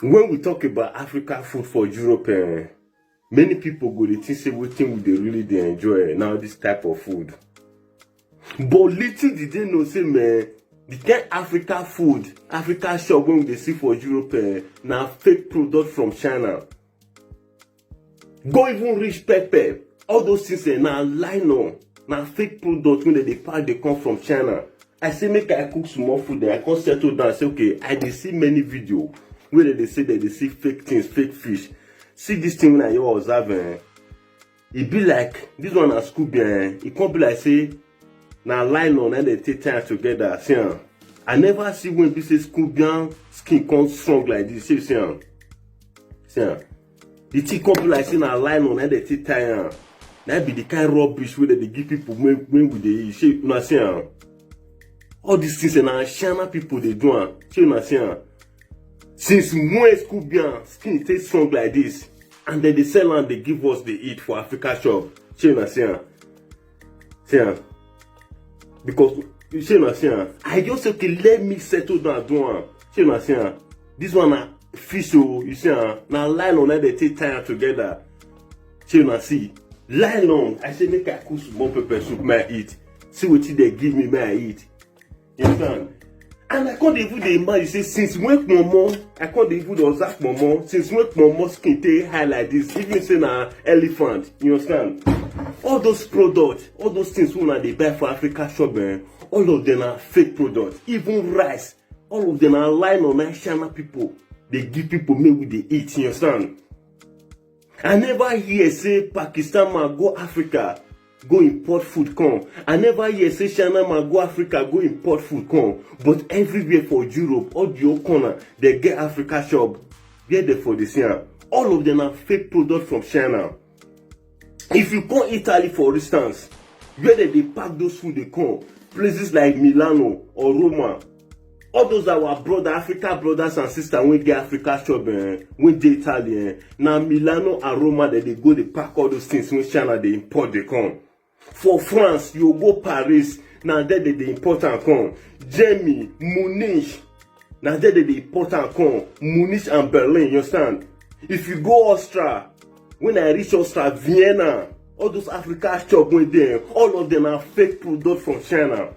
When we talk about Africa food for Europe, many people go to think say wetin they really they enjoy now this type of food. But little did they know say man, the kind Africa food, Africa shop when they see for Europe, now fake product from China. Go even reach pepper, all those things now line on, now fake product when they pack they come from China. I say make I cook small food there, I can't settle down. I say okay, I dey see many videos where they say that they see fake things, fake fish. See this thing when I observe, it be like this one at school, it can't be like say now line on and they take time together. See, I never see when this is Cuban skin comes strong like this. See, the thing can't be like say now line on and they take time. That be the kind of rubbish where they give people when we they eat. See, you know, see, all these things and now China people they do. See, you know, see, since when Cuban skin tastes strong like this, and then they sell and they give us the eat for Africa shop. See, you know, see, because you see, I just say okay, let me settle down do one. See, this one a fish, you see, now line on they take time together. See, line on. I say make I cook small pepper soup, may I eat. See what they give me, may I eat. You understand? And I can't even imagine say since when mama, I can't even observe mama, since when mama skin take high like this, even say na elephant, you understand? All those products, all those things when they buy for Africa shop, all of them are fake products. Even rice, all of them are lying on China people. They give people maybe they eat, you understand? I never hear say Pakistan man go Africa, go import food come. I never hear say China man go Africa, go import food come. But everywhere for Europe, all the whole corner, they get Africa shop. Get there for this year. All of them are fake products from China. If you go Italy, for instance, where they pack those food they come, places like Milano or Roma, all those are our brother, Africa brothers and sisters when get Africa shop, when they Italy, now Milano and Roma that they go, they pack all those things when China they import they come. For France, you go Paris, now there they import and come. Germany, Munich, now there they import and come. Munich and Berlin, you understand? If you go Austria, when I reach Austria, Vienna, all those Africa shops went there, all of them are fake products from China.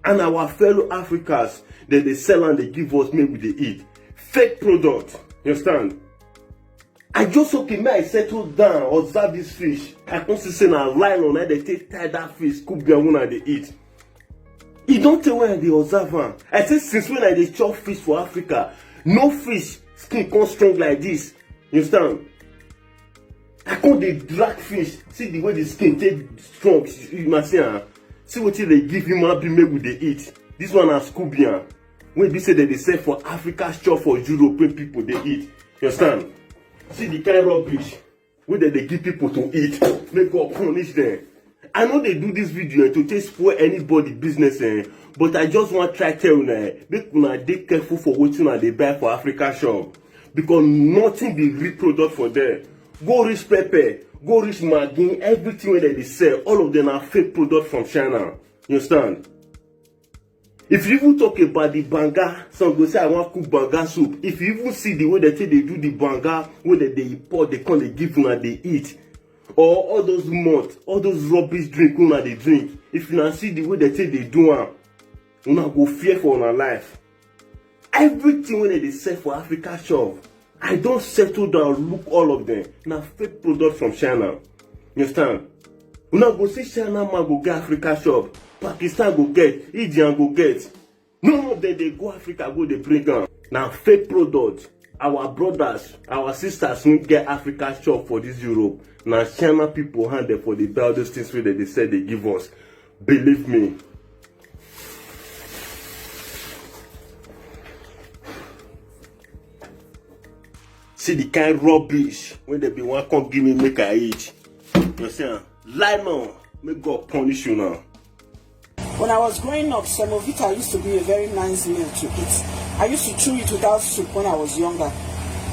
And our fellow Africans, that they sell and they give us, maybe they eat. Fake products, you understand? I just okay, may I settle down, observe this fish. I can't see a line on it, they take tie that fish, cook their one and they eat. You don't tell when they observe them. I say since when I they chop fish for Africa, no fish skin come strong like this. You understand? I can't they drag fish. See the way the skin take strong. You must see what they give him up made with they eat. This one are Scubian. When they say that they sell for Africa shop for European people they eat. You understand? See the kind of rubbish where they give people to eat. Make God punish them. I know they do this video to take spoil anybody business, but I just want to try tell you, make una dey careful for what they buy for Africa shop. Because nothing be real product for them. Go reach pepper, go reach Maggi, everything where they sell, all of them are fake product from China. You understand? If you even talk about the banga, some go say I want to cook banga soup. If you even see the way they say they do the banga, where they import, they come, they give una they eat. Or all those malt, all those rubbish drink una they drink. If you not see the way they say they do one, una go fear for una life. Everything when they sell for Africa shop, I don't settle down, look all of them. Now fake product from China. You understand? Una go see China man go get Africa shop. Pakistan go get, Indian go get. None of them they go Africa go they bring them. Now fake product. Our brothers, our sisters won't get Africa shop for this Europe. Now China people hand them for the buy those things where they said they give us. Believe me. See the kind of rubbish when they be one come give me make I eat. You see, lie now, make God punish you now. When I was growing up, semovita used to be a very nice meal to eat. I used to chew it without soup when I was younger.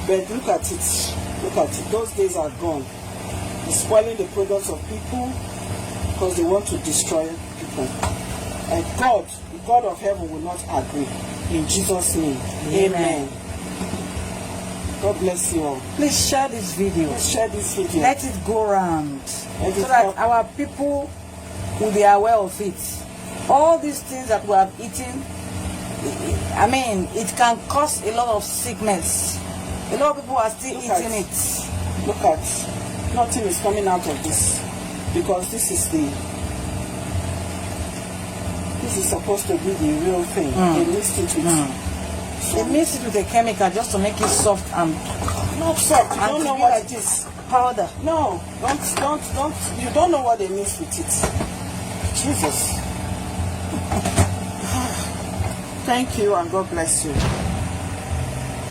But look at it, those days are gone. It's spoiling the products of people because they want to destroy people. And God, the God of heaven will not agree. In Jesus' name, amen. God bless you all. Please share this video. Please share this video. Let it go round Let so it that help. our people will be aware of it. All these things that we have eaten, I mean, it can cause a lot of sickness. A lot of people are still eating it. Look at, nothing is coming out of this because this is supposed to be the real thing. They mixed it with. They mix it with a chemical just to make it soft and Not soft. You and don't to know be what like it is. powder. No, don't. You don't know what they mix with it. Jesus. Thank you and God bless you.